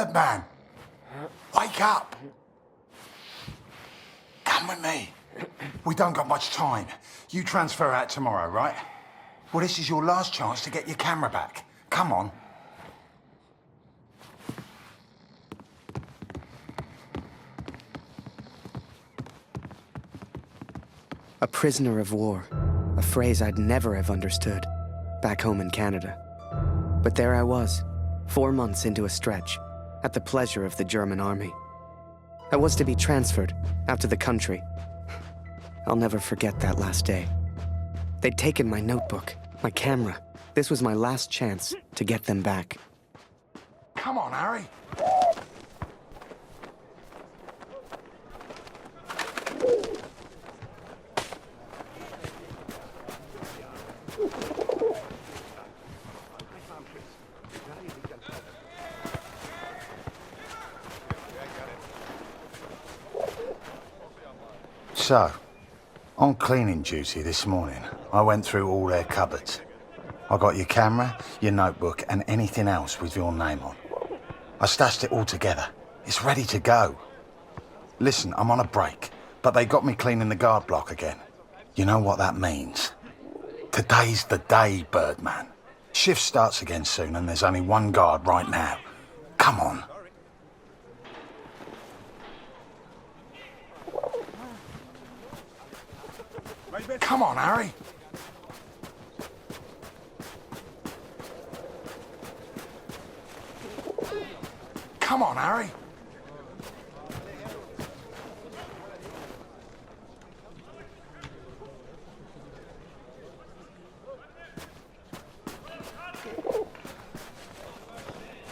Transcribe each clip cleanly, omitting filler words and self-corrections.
Birdman! Wake up! Come with me. We don't got much time. You transfer out tomorrow, right? Well, this is your last chance to get your camera back. Come on. A prisoner of war, a phrase I'd never have understood back home in Canada. But there I was, 4 months into a stretch, at the pleasure of the German army. I was to be transferred out to the country. I'll never forget that last day. They'd taken my notebook, my camera. This was my last chance to get them back. Come on, Harry. So, on cleaning duty this morning, I went through all their cupboards. I got your camera, your notebook, and anything else with your name on. I stashed it all together. It's ready to go. Listen, I'm on a break, but they got me cleaning the guard block again. You know what that means? Today's the day, Birdman. Shift starts again soon, and there's only one guard right now. Come on. Come on, Harry. Come on, Harry.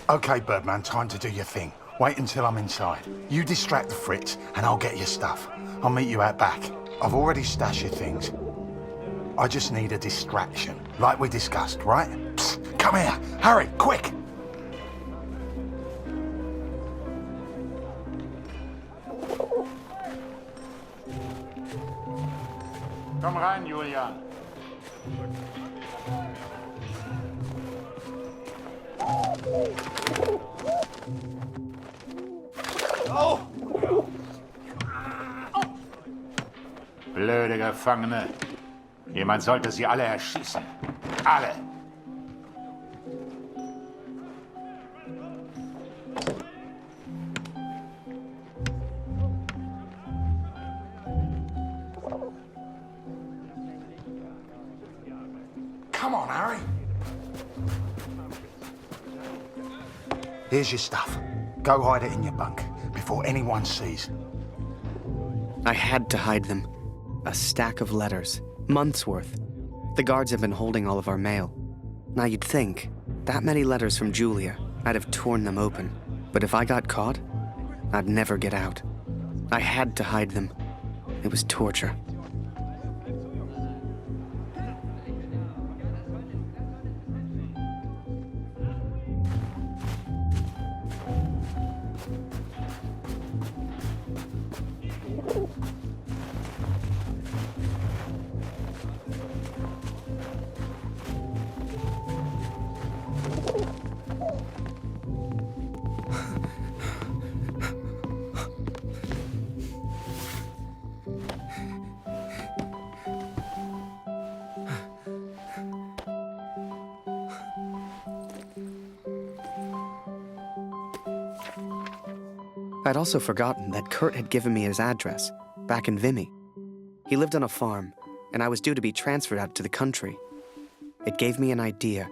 Okay, Birdman, time to do your thing. Wait until I'm inside. You distract the Fritz, and I'll get your stuff. I'll meet you out back. I've already stashed your things. I just need a distraction, like we discussed, right? Psst, come here. Hurry, quick! Komm rein, Julian. Oh! Blöde Gefangene. Jemand sollte sie alle erschießen. Alle! Come on, Harry. Here's your stuff. Go hide it in your bunk before anyone sees. I had to hide them. A stack of letters, months worth. The guards have been holding all of our mail. Now you'd think, that many letters from Julia, I'd have torn them open. But if I got caught, I'd never get out. I had to hide them. It was torture. I'd also forgotten that Kurt had given me his address, back in Vimy. He lived on a farm, and I was due to be transferred out to the country. It gave me an idea,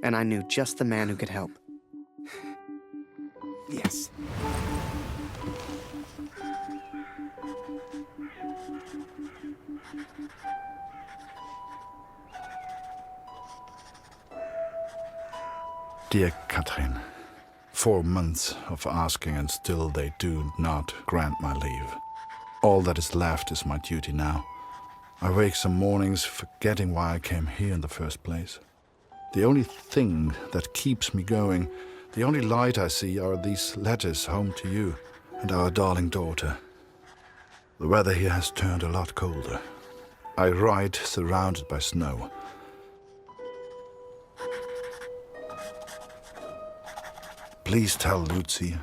and I knew just the man who could help. Yes. Dear Katrin, 4 months of asking and still they do not grant my leave. All that is left is my duty now. I wake some mornings forgetting why I came here in the first place. The only thing that keeps me going, the only light I see are these letters home to you and our darling daughter. The weather here has turned a lot colder. I ride surrounded by snow. Please tell Lucy.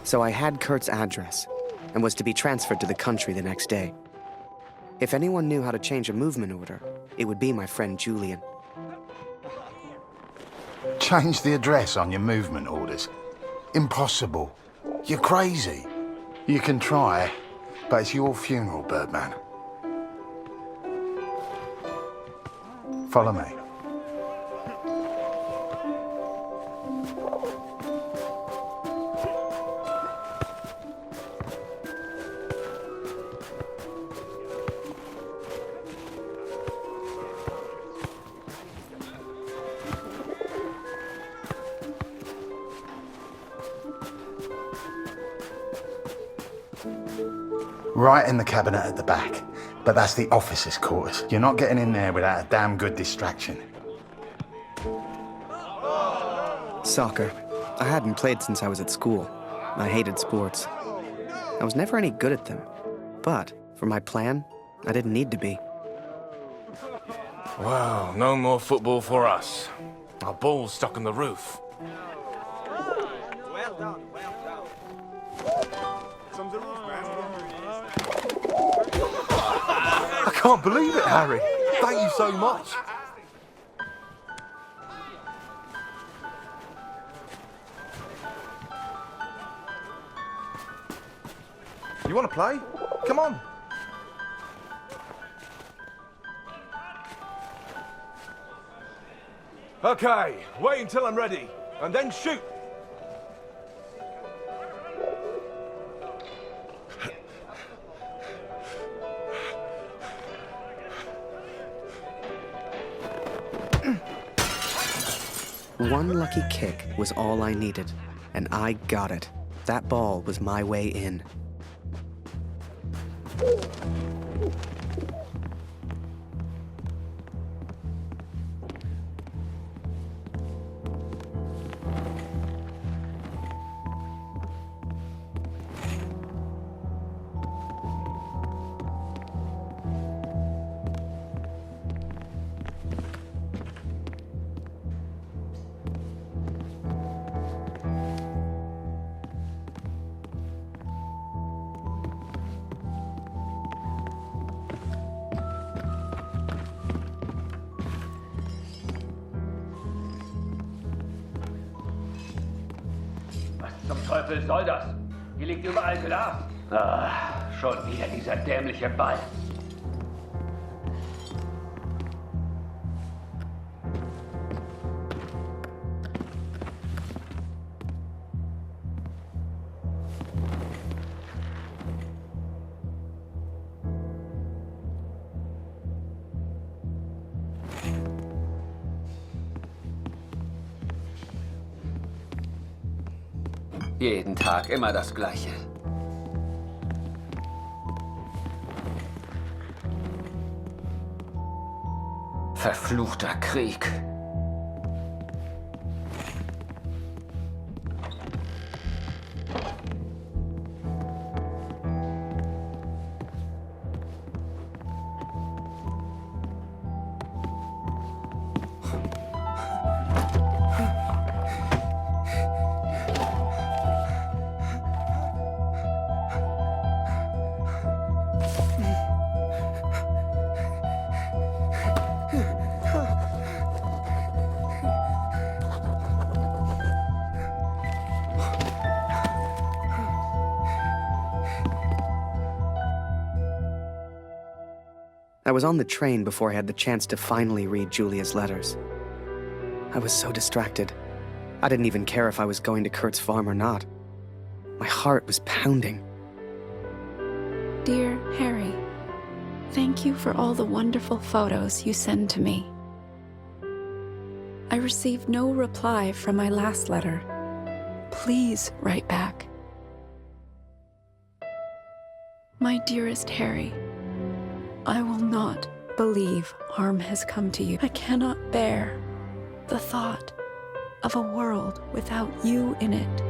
So I had Kurt's address, and was to be transferred to the country the next day. If anyone knew how to change a movement order, it would be my friend Julian. Change the address on your movement orders. Impossible. You're crazy. You can try, but it's your funeral, Birdman. Follow me. Right in the cabinet at the back, but that's the officers' quarters. You're not getting in there without a damn good distraction. Soccer. I hadn't played since I was at school. I hated sports. I was never any good at them. But, for my plan, I didn't need to be. Well, no more football for us. Our ball's stuck on the roof. Well done, well done. Some the roof, man. I can't believe it, Harry. Thank you so much. You want to play? Come on. Okay, wait until I'm ready, and then shoot. One lucky kick was all I needed, and I got it. That ball was my way in. Zum Teufel soll das? Hier liegt überall Glas. Ah, schon wieder dieser dämliche Ball. Jeden Tag immer das Gleiche. Verfluchter Krieg. I was on the train before I had the chance to finally read Julia's letters. I was so distracted. I didn't even care if I was going to Kurt's farm or not. My heart was pounding. Dear Harry, thank you for all the wonderful photos you send to me. I received no reply from my last letter. Please write back. My dearest Harry, I will not believe harm has come to you. I cannot bear the thought of a world without you in it.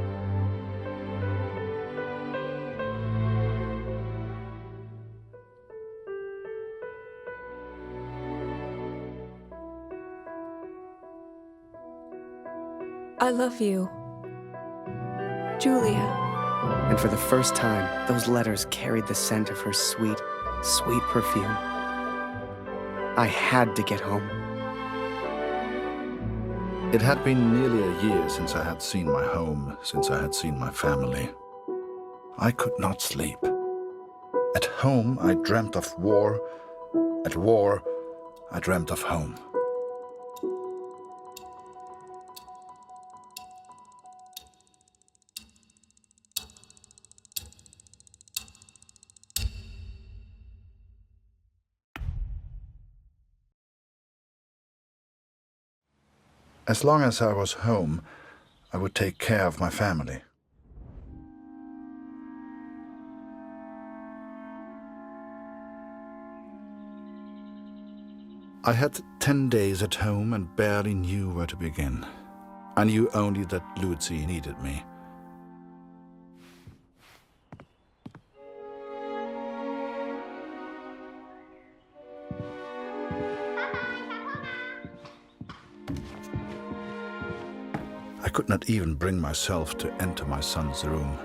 I love you, Julia. And for the first time, those letters carried the scent of her sweet, sweet perfume. I had to get home. It had been nearly a year since I had seen my home, since I had seen my family. I could not sleep. At home, I dreamt of war. At war, I dreamt of home. As long as I was home, I would take care of my family. I had 10 days at home and barely knew where to begin. I knew only that Lucy needed me. I could not even bring myself to enter my son's room.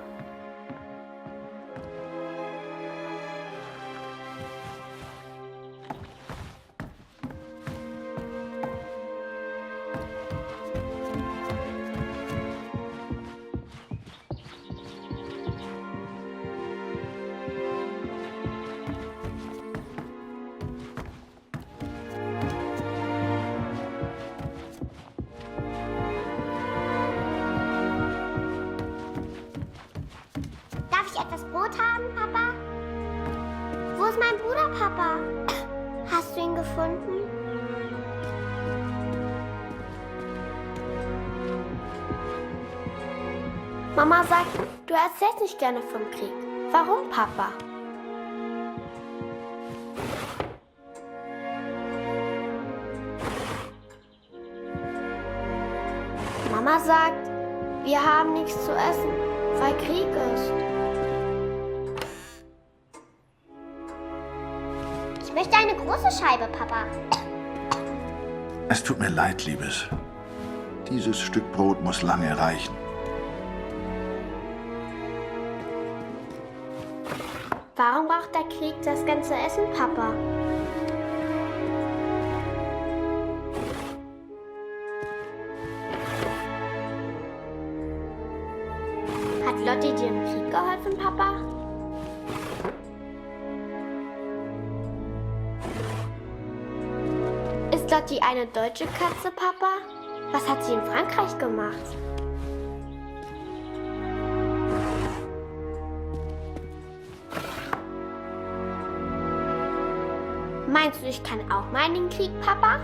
Darf ich etwas Brot haben, Papa? Wo ist mein Bruder, Papa? Hast du ihn gefunden? Mama sagt, du erzählst nicht gerne vom Krieg. Warum, Papa? Mama sagt, wir haben nichts zu essen, weil Krieg ist. Ich möchte eine große Scheibe, Papa. Es tut mir leid, Liebes. Dieses Stück Brot muss lange reichen. Warum braucht der Krieg das ganze Essen, Papa? Hat Lotti dir im Krieg geholfen, Papa? Ist Lotti eine deutsche Katze, Papa? Was hat sie in Frankreich gemacht? Meinst du, ich kann auch mal in den Krieg, Papa?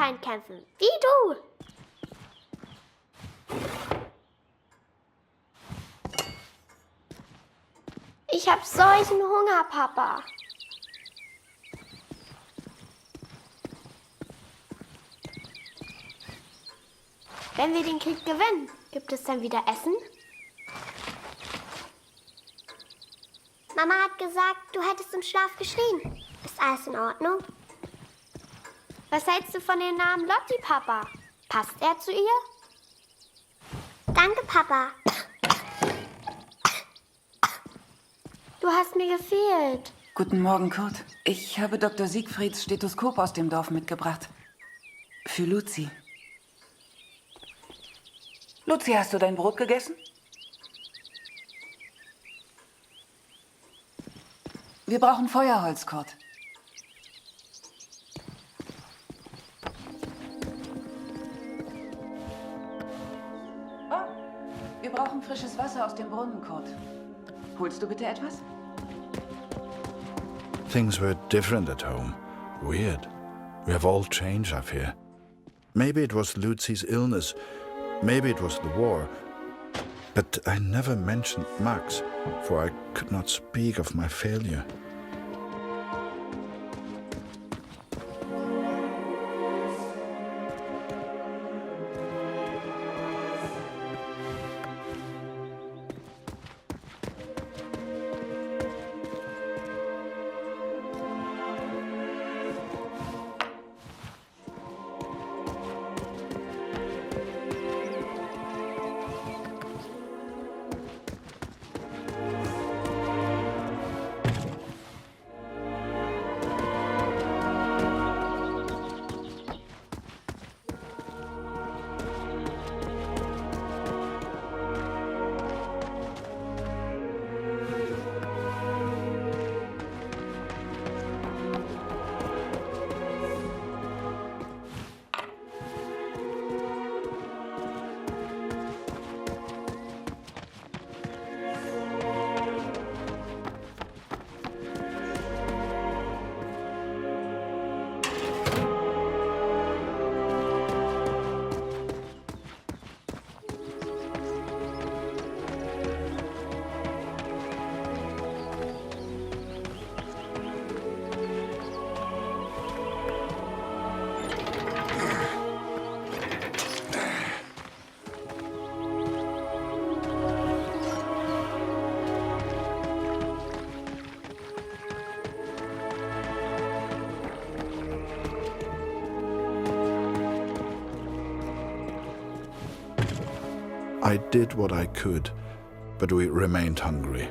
Feind kämpfen. Wie du. Ich hab solchen Hunger, Papa. Wenn wir den Krieg gewinnen, gibt es dann wieder Essen? Mama hat gesagt, du hättest im Schlaf geschrien. Ist alles in Ordnung? Was hältst du von dem Namen Lotti, Papa? Passt er zu ihr? Danke, Papa. Du hast mir gefehlt. Guten Morgen, Kurt. Ich habe Dr. Siegfrieds Stethoskop aus dem Dorf mitgebracht. Für Luzi. Luzi, hast du dein Brot gegessen? Wir brauchen Feuerholz, Kurt. Oh, wir brauchen frisches Wasser aus dem Brunnen, Kurt. Holst du bitte etwas? Things were different at home. Weird. We have all changed, I fear. Maybe it was Lucy's illness. Maybe it was the war. But I never mentioned Max, for I could not speak of my failure. I did what I could, but we remained hungry.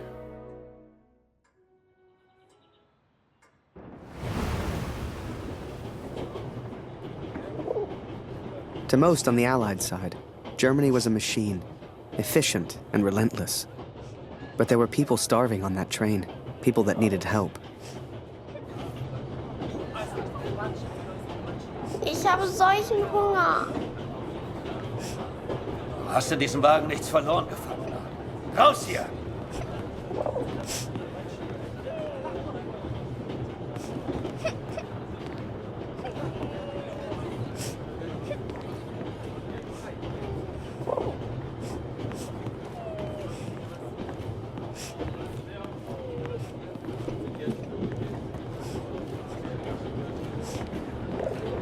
To most on the Allied side, Germany was a machine, efficient and relentless. But there were people starving on that train, people that needed help. Ich habe solchen Hunger. Hast in diesem Wagen nichts verloren, Gefangener? Raus hier!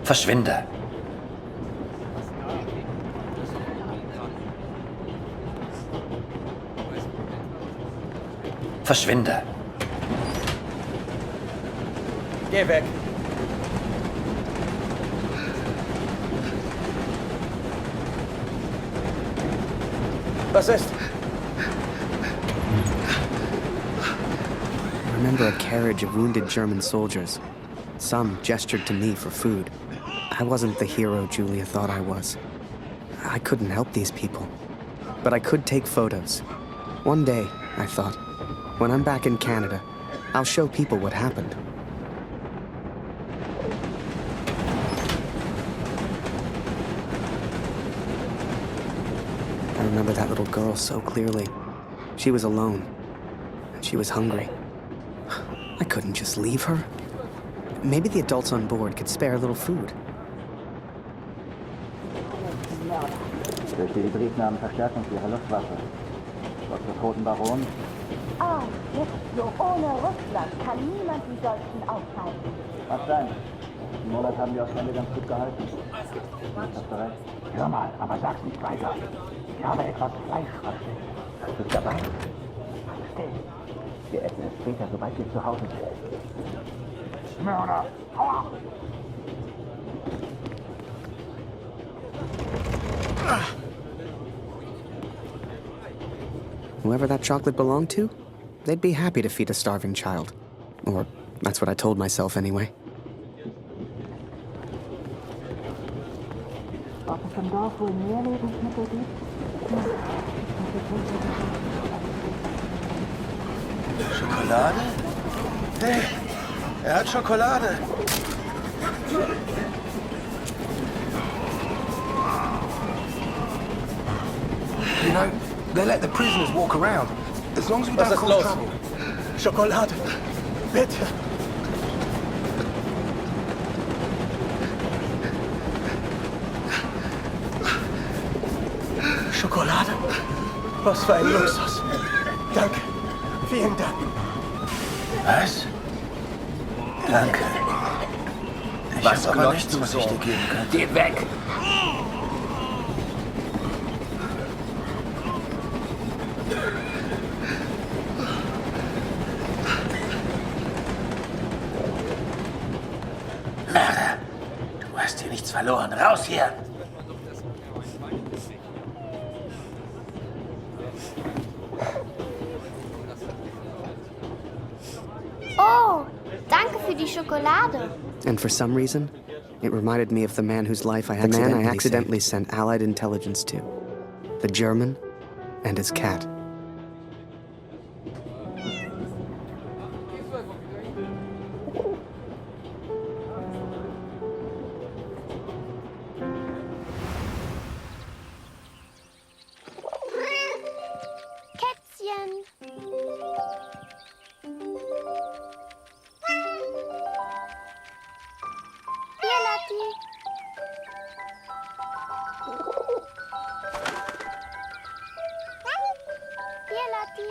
Verschwinde! Verschwinde! Geh weg! Was ist? I remember a carriage of wounded German soldiers. Some gestured to me for food. I wasn't the hero Julia thought I was. I couldn't help these people. But I could take photos. One day, I thought, when I'm back in Canada, I'll show people what happened. I remember that little girl so clearly. She was alone, and she was hungry. I couldn't just leave her. Maybe the adults on board could spare a little food. fürchte, die Briten haben Verstärkung für ihre Luftwaffe. Dr. Toten Baron? Ah, jetzt so ohne Russland kann niemand die Deutschen aufhalten. Mag sein. Im Monat haben wir auf Ende ganz gut gehalten. Hast du recht. Hör mal, aber sag's nicht weiter. Ich habe etwas Fleisch versteckt. Hast du es dabei? Still. Wir essen es später, sobald wir zu Hause sind. Mörder, hau ab! Whoever that chocolate belonged to, they'd be happy to feed a starving child. Or that's what I told myself anyway. Ob es im Dorf wohl mehr Lebensmittel gibt? Schokolade? Hey, er hat Schokolade. You know, they let the prisoners walk around. As long as we don't cause trouble. Schokolade. Bitte. Schokolade? Was für ein Luxus. Danke. Vielen Dank. Was? Danke. Ich Was hab am aber Leuchten, was ich dir geben kann. Geh weg! Mörder, du hast hier nichts verloren. Raus hier! Oh, danke für die Schokolade. And for some reason, it reminded me of the man whose life I accidentally sent Allied intelligence to. The German and his cat. Kätzchen. Hier, Lotti. Hier, Lotti.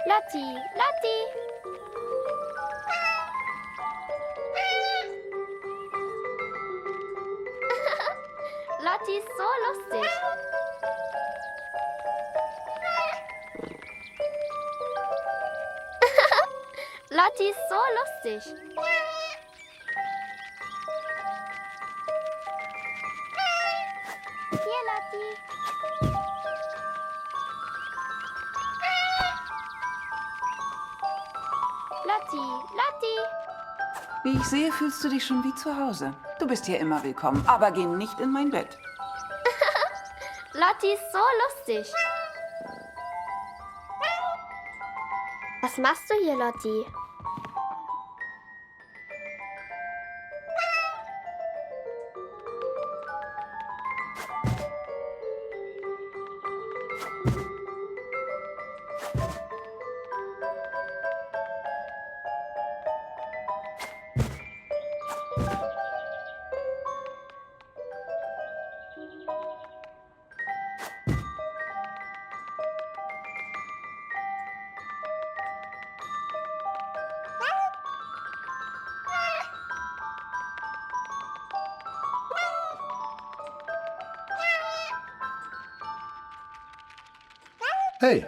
Lotti, Lotti. Lotti ist so lustig. Lotti ist so lustig. Hier, Lotti. Lotti, Lotti. Wie ich sehe, fühlst du dich schon wie zu Hause. Du bist hier immer willkommen, aber geh nicht in mein Bett. Lotti ist so lustig. Was machst du hier, Lotti? Hey.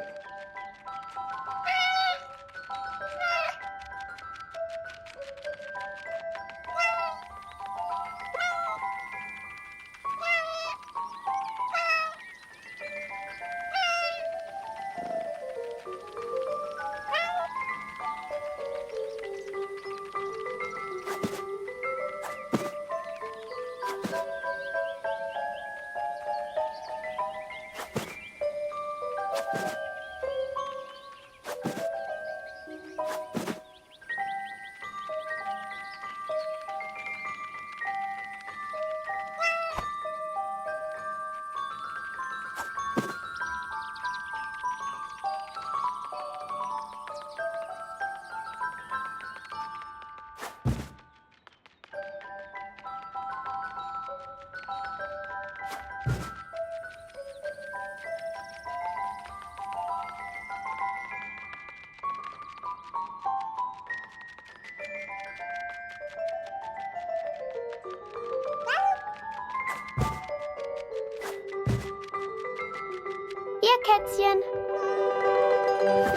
Kätzchen.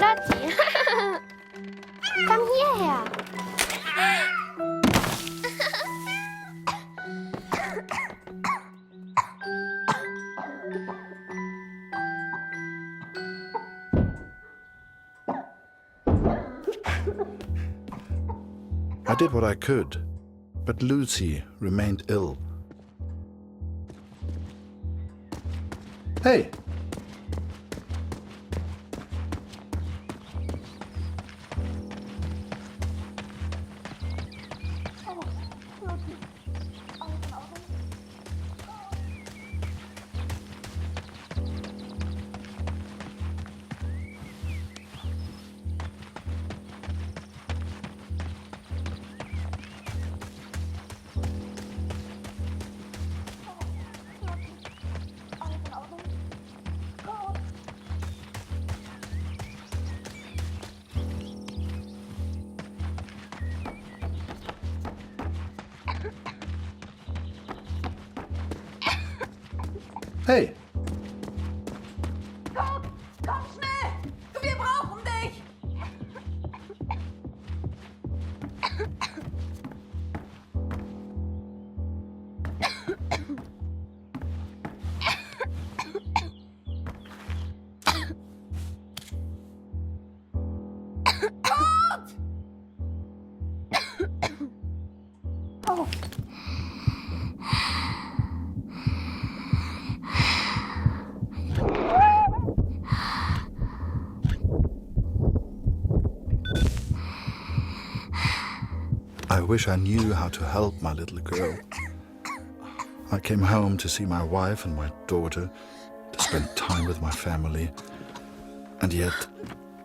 Lotti. Komm hierher. I did what I could, but Lucy remained ill. Hey! Hey! Komm schnell! Wir brauchen dich! I wish I knew how to help my little girl. I came home to see my wife and my daughter, to spend time with my family, and yet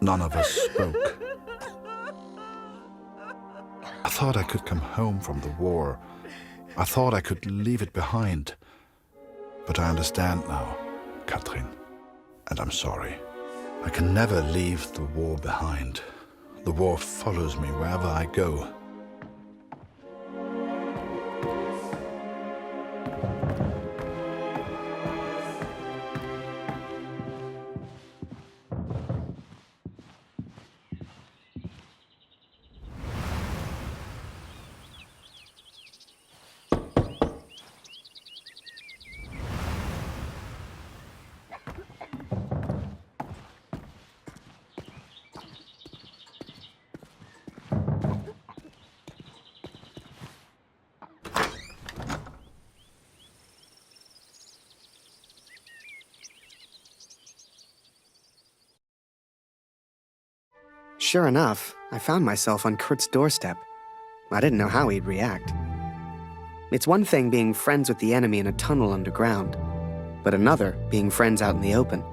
none of us spoke. I thought I could come home from the war. I thought I could leave it behind. But I understand now, Katrin, and I'm sorry. I can never leave the war behind. The war follows me wherever I go. Sure enough, I found myself on Kurt's doorstep. I didn't know how he'd react. It's one thing being friends with the enemy in a tunnel underground, but another being friends out in the open.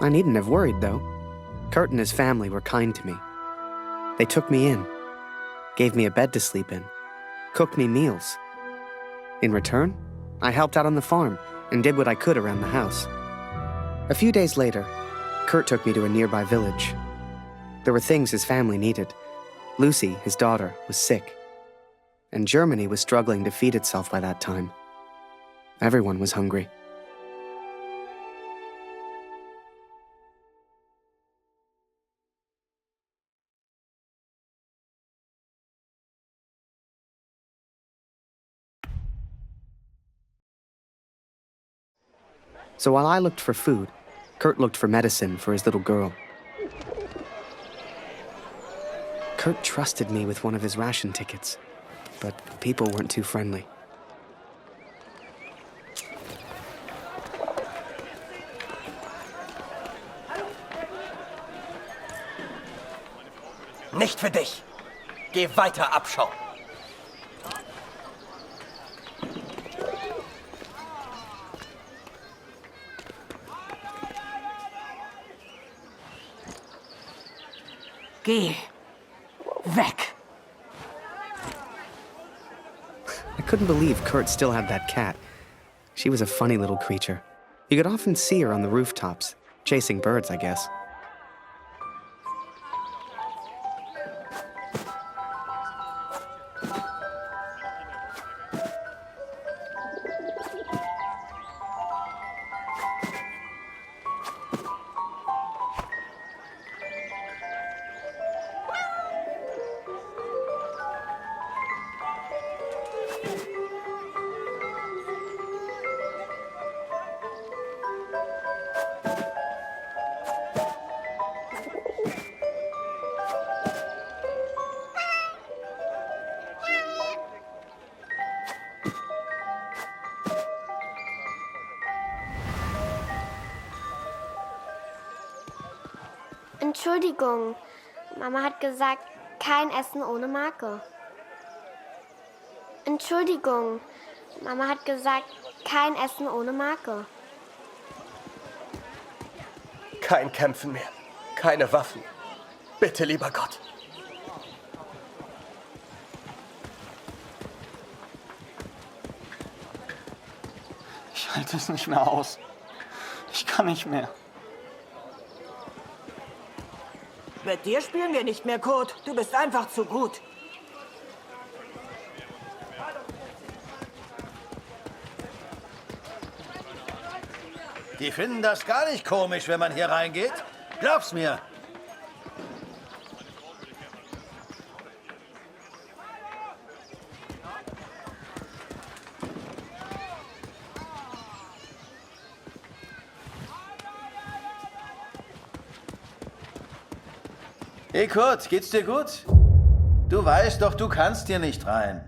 I needn't have worried, though. Kurt and his family were kind to me. They took me in, gave me a bed to sleep in, cooked me meals. In return, I helped out on the farm and did what I could around the house. A few days later, Kurt took me to a nearby village. There were things his family needed. Lucy, his daughter, was sick. And Germany was struggling to feed itself by that time. Everyone was hungry. So while I looked for food, Kurt looked for medicine for his little girl. Kurt trusted me with one of his ration tickets, but people weren't too friendly. Nicht für dich. Geh weiter, Abschau. Geh. Weg. I couldn't believe Kurt still had that cat. She was a funny little creature. You could often see her on the rooftops, chasing birds, I guess. Entschuldigung. Mama hat gesagt, kein Essen ohne Marke. Entschuldigung. Mama hat gesagt, kein Essen ohne Marke. Kein Kämpfen mehr. Keine Waffen. Bitte, lieber Gott. Ich halte es nicht mehr aus. Ich kann nicht mehr. Mit dir spielen wir nicht mehr, Kurt. Du bist einfach zu gut. Die finden das gar nicht komisch, wenn man hier reingeht. Glaub's mir. Hey Kurt, geht's dir gut? Du weißt doch, du kannst hier nicht rein.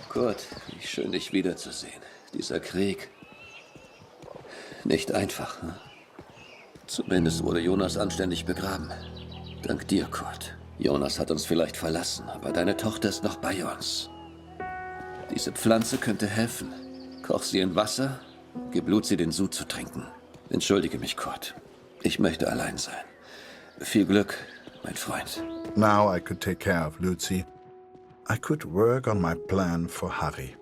Kurt, wie schön, dich wiederzusehen. Dieser Krieg. Nicht einfach, hm? Zumindest wurde Jonas anständig begraben. Dank dir, Kurt. Jonas hat uns vielleicht verlassen, aber deine Tochter ist noch bei uns. Diese Pflanze könnte helfen. Koch sie in Wasser, gib Luzi den Sud zu trinken. Entschuldige mich, Kurt. Ich möchte allein sein. Viel Glück, mein Freund. Now I could take care of Luzi. I could work on my plan for Harry.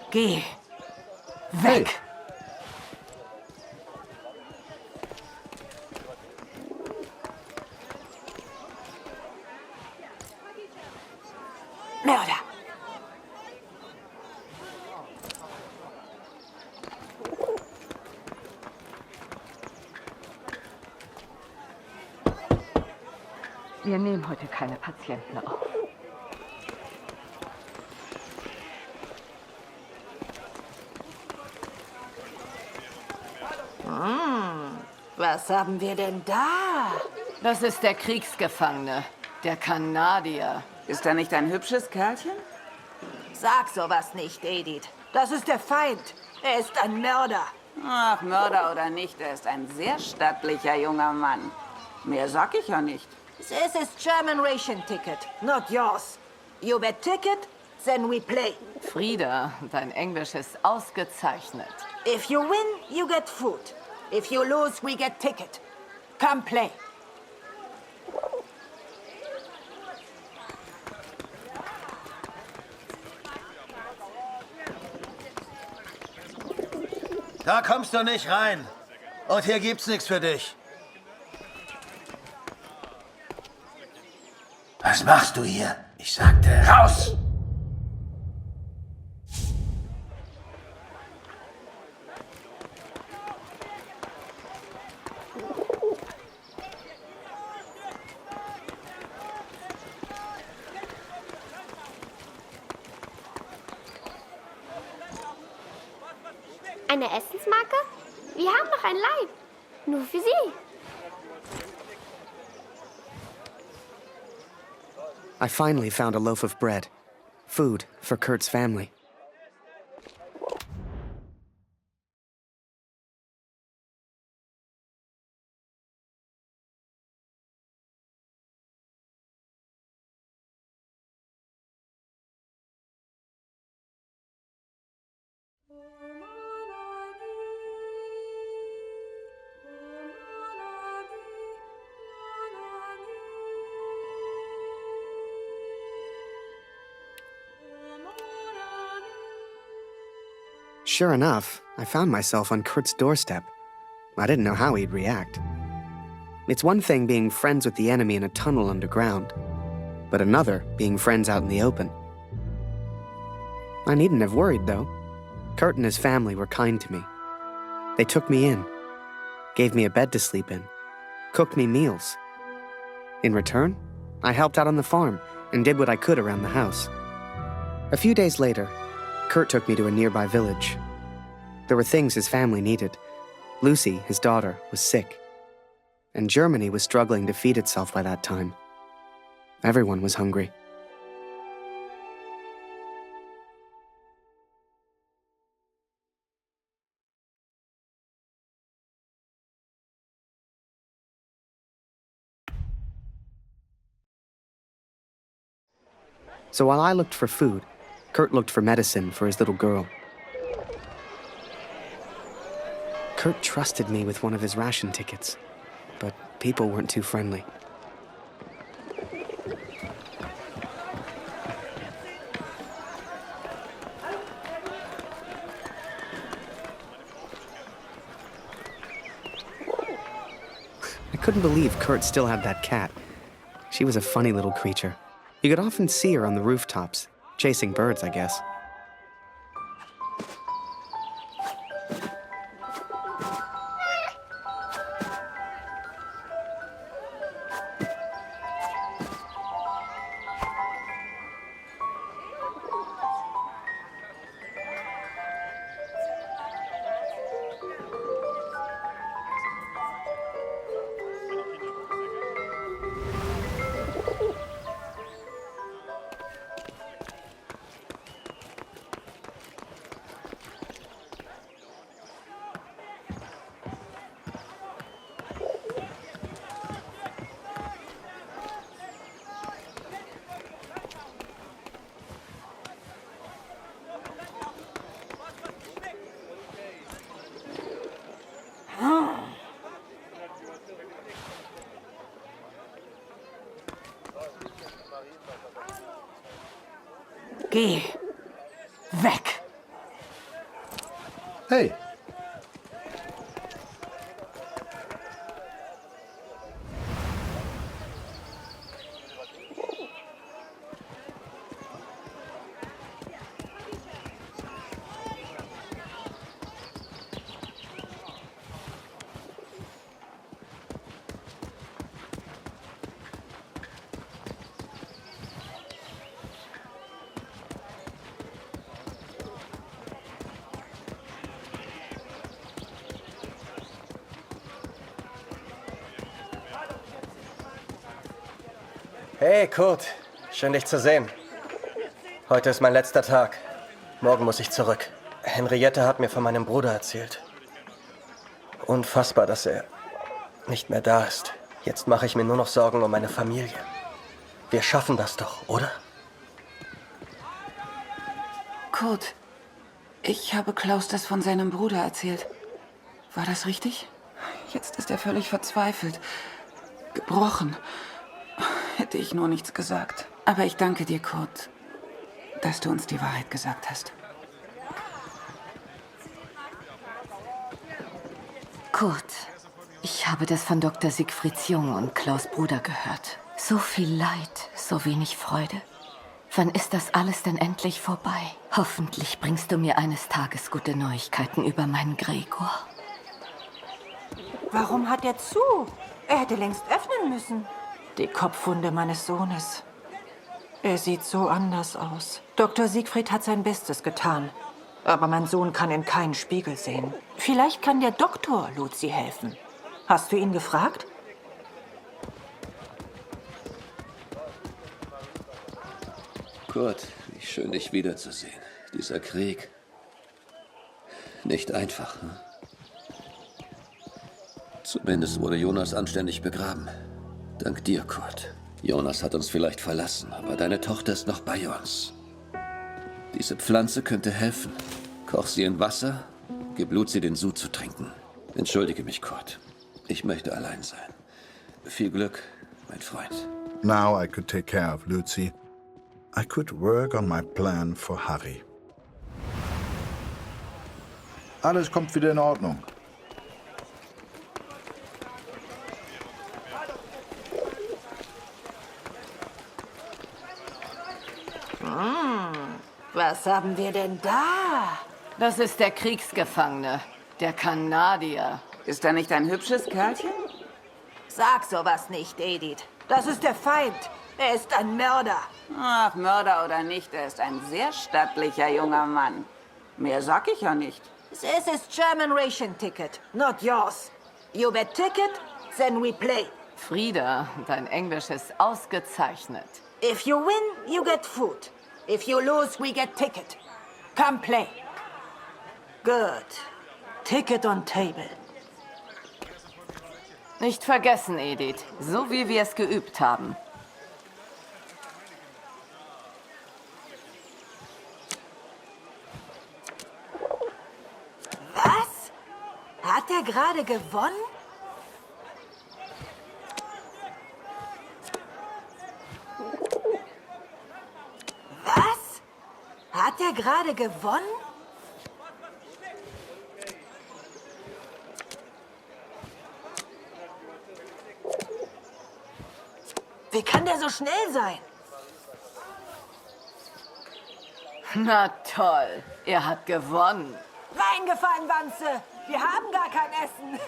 Geh. Weg. Hey. Mörder. Wir nehmen heute keine Patienten auf. Was haben wir denn da? Das ist der Kriegsgefangene, der Kanadier. Ist er nicht ein hübsches Kerlchen? Sag sowas nicht, Edith. Das ist der Feind. Er ist ein Mörder. Ach, Mörder oder nicht, er ist ein sehr stattlicher junger Mann. Mehr sag ich ja nicht. This is German ration ticket, not yours. You bet ticket, then we play. Frieda, dein Englisch ist ausgezeichnet. If you win, you get food. If you lose, we get ticket. Come play. Da kommst du nicht rein. Und hier gibt's nichts für dich. Was machst du hier? Ich sagte, raus! Eine Essensmarke? Wir haben noch ein Leib. Nur für Sie. I finally found a loaf of bread. Food for Kurt's family. Sure enough, I found myself on Kurt's doorstep. I didn't know how he'd react. It's one thing being friends with the enemy in a tunnel underground, but another being friends out in the open. I needn't have worried, though. Kurt and his family were kind to me. They took me in, gave me a bed to sleep in, cooked me meals. In return, I helped out on the farm and did what I could around the house. A few days later, Kurt took me to a nearby village. There were things his family needed. Lucy, his daughter, was sick. And Germany was struggling to feed itself by that time. Everyone was hungry. So while I looked for food, Kurt looked for medicine for his little girl. Kurt trusted me with one of his ration tickets, but people weren't too friendly. I couldn't believe Kurt still had that cat. She was a funny little creature. You could often see her on the rooftops, chasing birds, I guess. Geh. Weg. Hey. Hey, Kurt. Schön, dich zu sehen. Heute ist mein letzter Tag. Morgen muss ich zurück. Henriette hat mir von meinem Bruder erzählt. Unfassbar, dass er nicht mehr da ist. Jetzt mache ich mir nur noch Sorgen um meine Familie. Wir schaffen das doch, oder? Kurt, ich habe Klaus das von seinem Bruder erzählt. War das richtig? Jetzt ist er völlig verzweifelt. Gebrochen. Hätte ich nur nichts gesagt. Aber ich danke dir, Kurt, dass du uns die Wahrheit gesagt hast. Kurt, ich habe das von Dr. Siegfrieds Jung und Klaus' Bruder gehört. So viel Leid, so wenig Freude. Wann ist das alles denn endlich vorbei? Hoffentlich bringst du mir eines Tages gute Neuigkeiten über meinen Gregor. Warum hat er zu? Er hätte längst öffnen müssen. Die Kopfwunde meines Sohnes. Er sieht so anders aus. Dr. Siegfried hat sein Bestes getan. Aber mein Sohn kann in keinen Spiegel sehen. Vielleicht kann der Doktor Luzi helfen. Hast du ihn gefragt? Kurt, wie schön, dich wiederzusehen. Dieser Krieg. Nicht einfach, hm? Zumindest wurde Jonas anständig begraben. Dank dir, Kurt. Jonas hat uns vielleicht verlassen, aber deine Tochter ist noch bei uns. Diese Pflanze könnte helfen. Koch sie in Wasser, gib Luzi den Sud zu trinken. Entschuldige mich, Kurt. Ich möchte allein sein. Viel Glück, mein Freund. Now I could take care of Lucy. I could work on my plan for Harry. Alles kommt wieder in Ordnung. Was haben wir denn da? Das ist der Kriegsgefangene, der Kanadier. Ist er nicht ein hübsches Kerlchen? Sag sowas nicht, Edith. Das ist der Feind. Er ist ein Mörder. Ach, Mörder oder nicht, er ist ein sehr stattlicher junger Mann. Mehr sag ich ja nicht. This is German ration ticket, not yours. You bet ticket, then we play. Frieda, dein Englisch ist ausgezeichnet. If you win, you get food. If you lose, we get ticket. Come play. Good. Ticket on table. Nicht vergessen, Edith, so wie wir es geübt haben. Was? Hat er gerade gewonnen? Was? Hat er gerade gewonnen? Wie kann der so schnell sein? Na toll, er hat gewonnen. Reingefallen, Wanze! Wir haben gar kein Essen!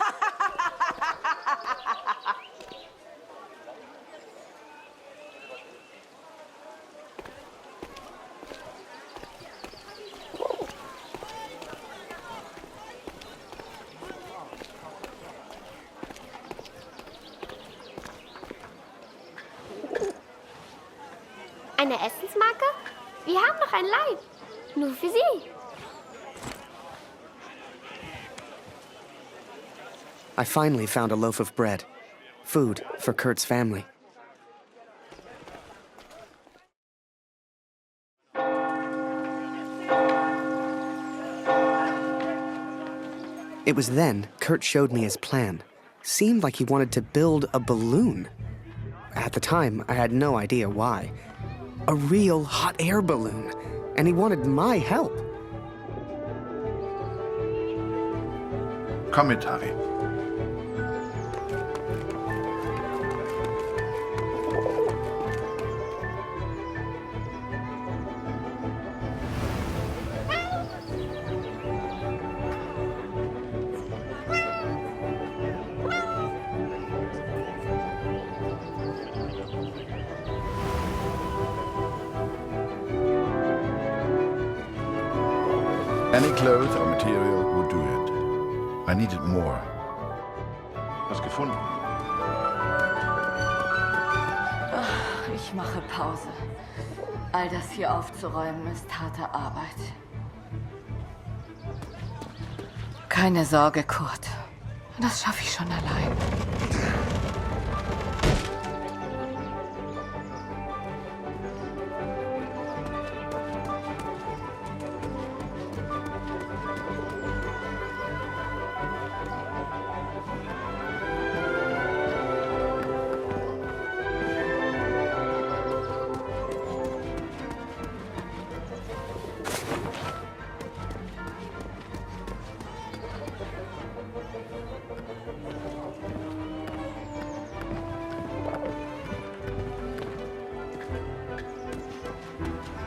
Eine Essensmarke? Wir haben noch ein Leib. Nur für Sie. I finally found a loaf of bread. Food for Kurt's family. It was then Kurt showed me his plan. Seemed like he wanted to build a balloon. At the time, I had no idea why. A real hot air balloon. And he wanted my help. Komm mit, Harry. Any cloth or material would do it. I needed more. Was gefunden? Ich mache Pause. All das hier aufzuräumen ist harte Arbeit. Keine Sorge, Kurt. Das schaffe ich schon allein.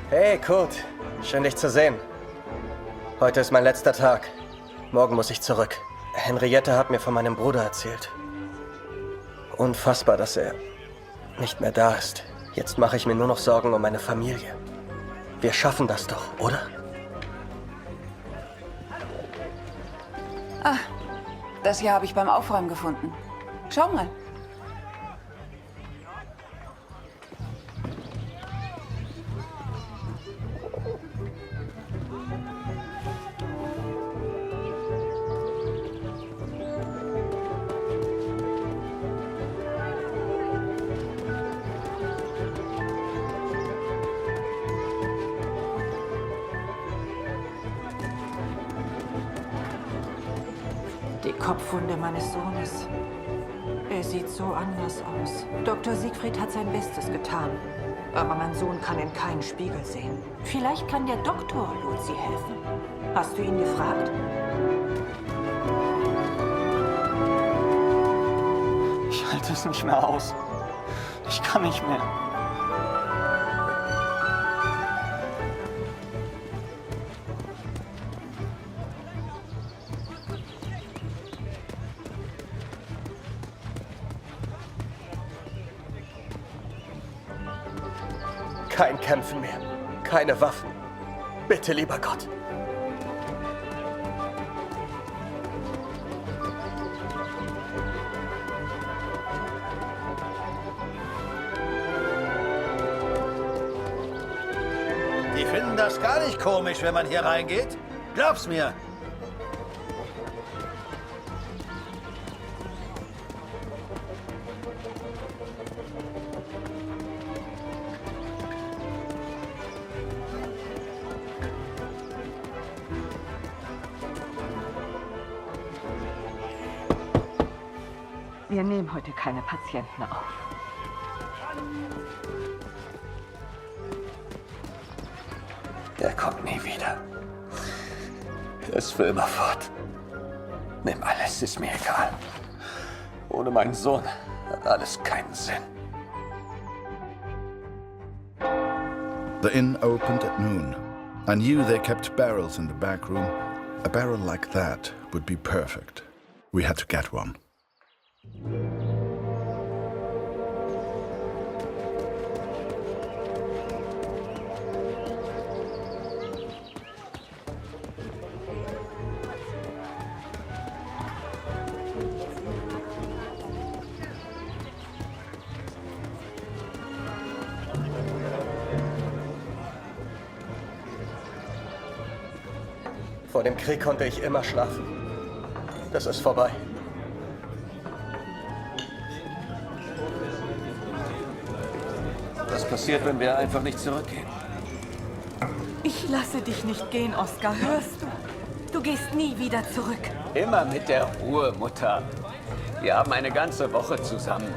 Hey, Kurt. Schön, dich zu sehen. Heute ist mein letzter Tag. Morgen muss ich zurück. Henriette hat mir von meinem Bruder erzählt. Unfassbar, dass er nicht mehr da ist. Jetzt mache ich mir nur noch Sorgen um meine Familie. Wir schaffen das doch, oder? Ah, das hier habe ich beim Aufräumen gefunden. Schau mal. Die Kopfwunde meines Sohnes. Er sieht so anders aus. Dr. Siegfried hat sein Bestes getan. Aber mein Sohn kann in keinen Spiegel sehen. Vielleicht kann der Doktor Luzi helfen. Hast du ihn gefragt? Ich halte es nicht mehr aus. Ich kann nicht mehr. Kein Kämpfen mehr. Keine Waffen. Bitte, lieber Gott. Die finden das gar nicht komisch, wenn man hier reingeht. Glaub's mir. Wir nehmen heute keine Patienten auf. Er kommt nie wieder. Er ist für immer fort. Nimm alles, ist mir egal. Ohne meinen Sohn hat alles keinen Sinn. The inn opened at noon. I knew they kept barrels in the back room. A barrel like that would be perfect. We had to get one. Vor dem Krieg konnte ich immer schlafen. Das ist vorbei. Was passiert, wenn wir einfach nicht zurückgehen? Ich lasse dich nicht gehen, Oskar. Hörst du? Du gehst nie wieder zurück. Immer mit der Ruhe, Mutter. Wir haben eine ganze Woche zusammen.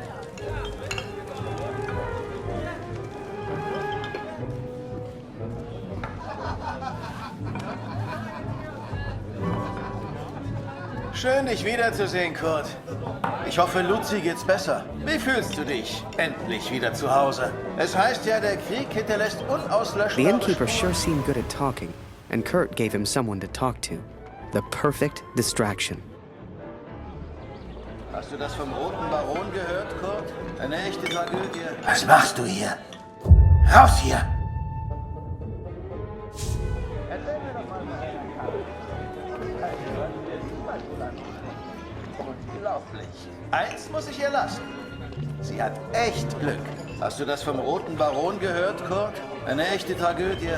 Schön, dich wiederzusehen, Kurt. Ich hoffe, Luzi geht's besser. Wie fühlst du dich? Endlich wieder zu Hause. Es heißt ja, der Krieg hinterlässt unauslöschbare The innkeeper Spuren. sure seemed good at talking, and Kurt gave him someone to talk to. The perfect distraction. Hast du das vom Roten Baron gehört, Kurt? Eine echte Tragödie. Was machst du hier? Raus hier! Unglaublich. Eins muss ich ihr lassen. Sie hat echt Glück. Hast du das vom Roten Baron gehört, Kurt? Eine echte Tragödie.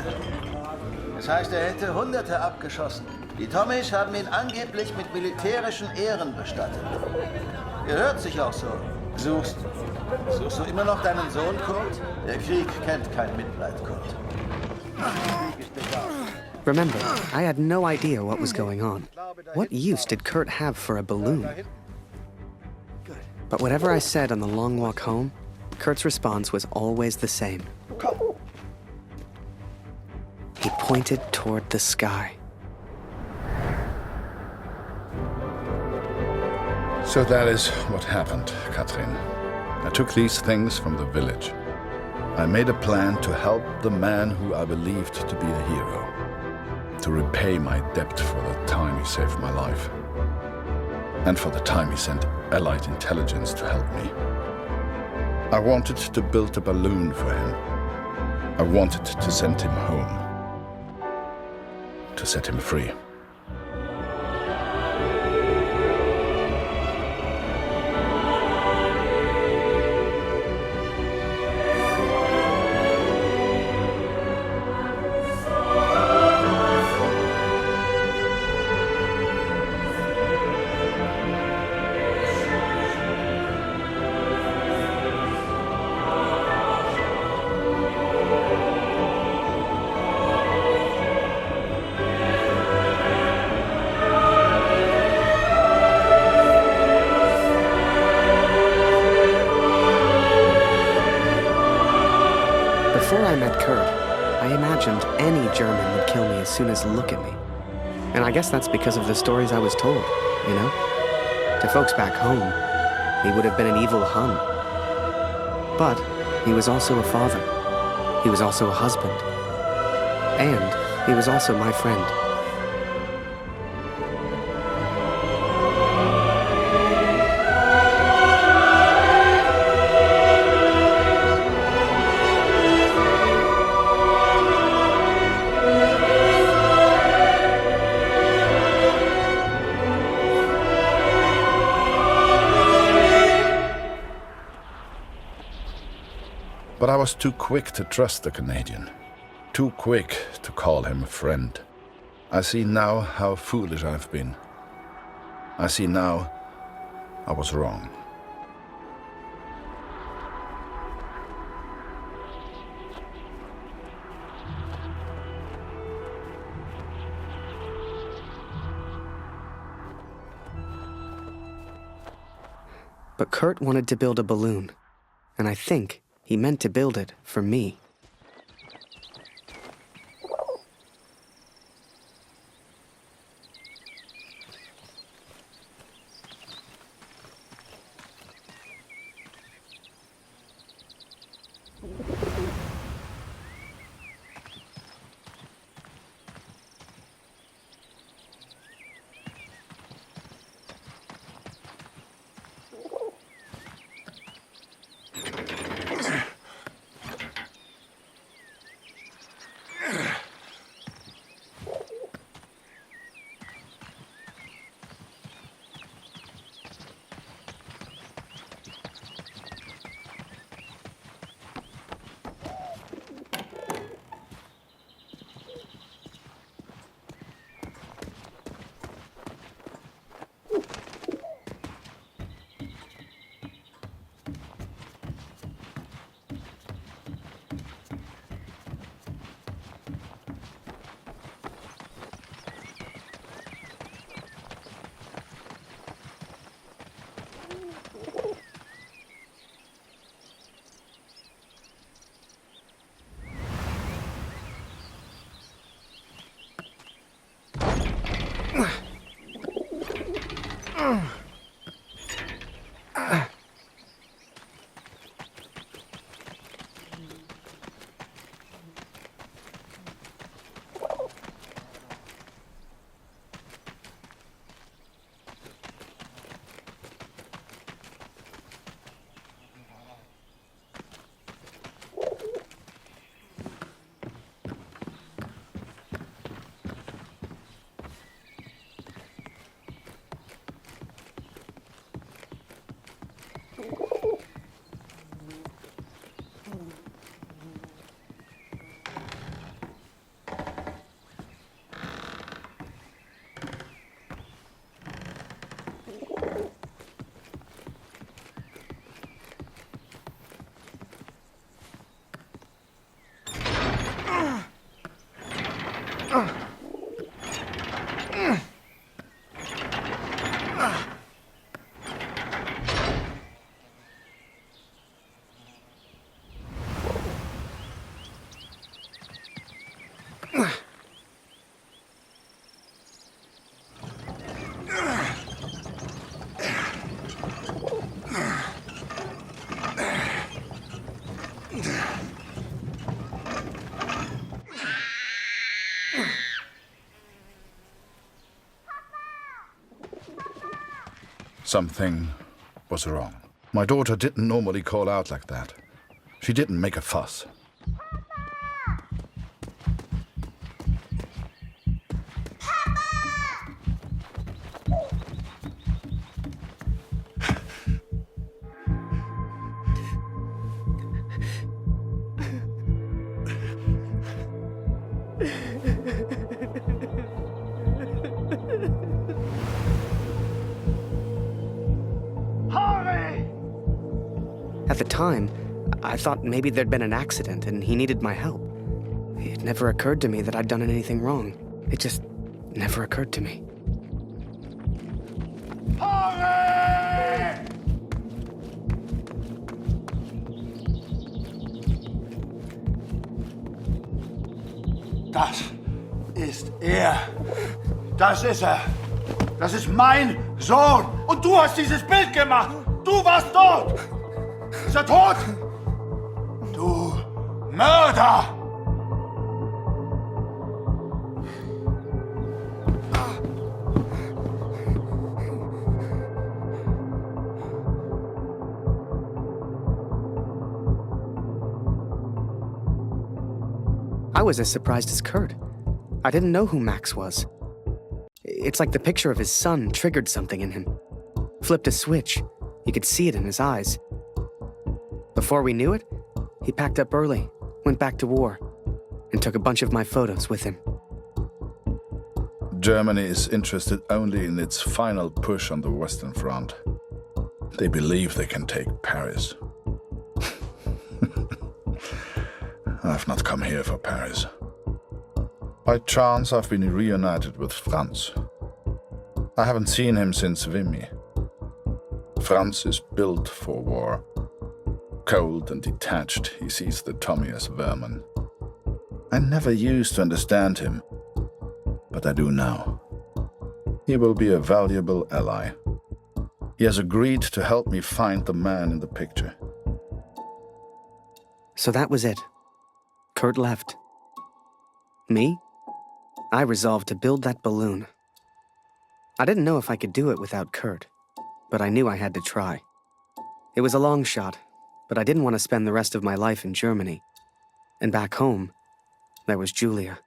Es heißt, er hätte Hunderte abgeschossen. Die Tommies haben ihn angeblich mit militärischen Ehren bestattet. Gehört sich auch so. Suchst du immer noch deinen Sohn, Kurt? Der Krieg kennt kein Mitleid, Kurt. Remember, I had no idea what was going on. What use did Kurt have for a balloon? But whatever I said on the long walk home, Kurt's response was always the same. He pointed toward the sky. So that is what happened, Katrin. I took these things from the village. I made a plan to help the man who I believed to be a hero. To repay my debt for the time he saved my life. And for the time he sent Allied intelligence to help me. I wanted to build a balloon for him. I wanted to send him home. To set him free. Before I met Kurt, I imagined any German would kill me as soon as look at me. And I guess that's because of the stories I was told, you know? To folks back home, he would have been an evil Hun. But he was also a father. He was also a husband. And he was also my friend. I was too quick to trust the Canadian. Too quick to call him a friend. I see now how foolish I've been. I see now I was wrong. But Kurt wanted to build a balloon, and I think he meant to build it for me. Something was wrong. My daughter didn't normally call out like that. She didn't make a fuss. At the time, I thought maybe there'd been an accident and he needed my help. It never occurred to me that I'd done anything wrong. It just never occurred to me. Das ist er. Das ist er. Das ist mein Sohn. Und du hast dieses Bild gemacht. Du warst dort. Ist er tot? Du Mörder! I was as surprised as Kurt. I didn't know who Max was. It's like the picture of his son triggered something in him. Flipped a switch. You could see it in his eyes. Before we knew it, He packed up early, went back to war, and took a bunch of my photos with him. Germany is interested only in its final push on the Western Front. They believe they can take Paris. I've not come here for Paris. By chance, I've been reunited with Franz. I haven't seen him since Vimy. Franz is built for war. Cold and detached, he sees the Tommy as vermin. I never used to understand him, but I do now. He will be a valuable ally. He has agreed to help me find the man in the picture. So that was it. Kurt left. Me? I resolved to build that balloon. I didn't know if I could do it without Kurt, but I knew I had to try. It was a long shot, but I didn't want to spend the rest of my life in Germany. And back home, there was Julia.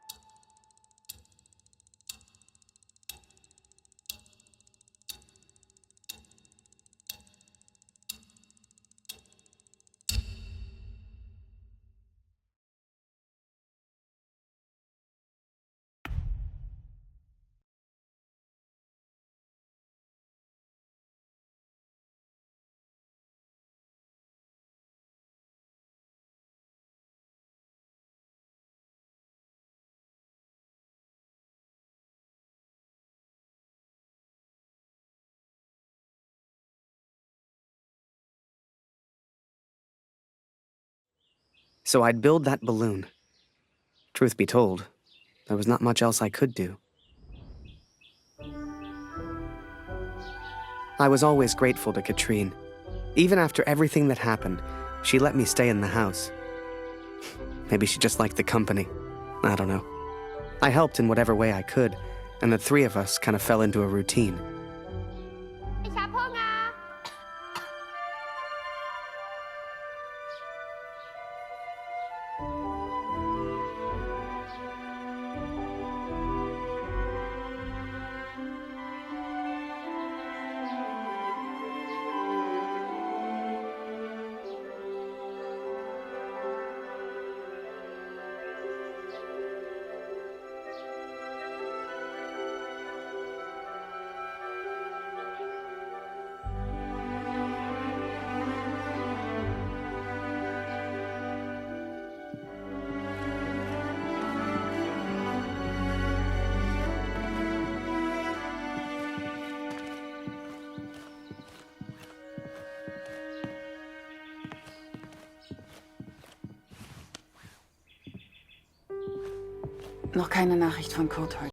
So I'd build that balloon. Truth be told, there was not much else I could do. I was always grateful to Katrine. Even after everything that happened, she let me stay in the house. Maybe she just liked the company. I don't know. I helped in whatever way I could, and the three of us kind of fell into a routine. Ich hab Hunger. Noch keine Nachricht von Kurt heute.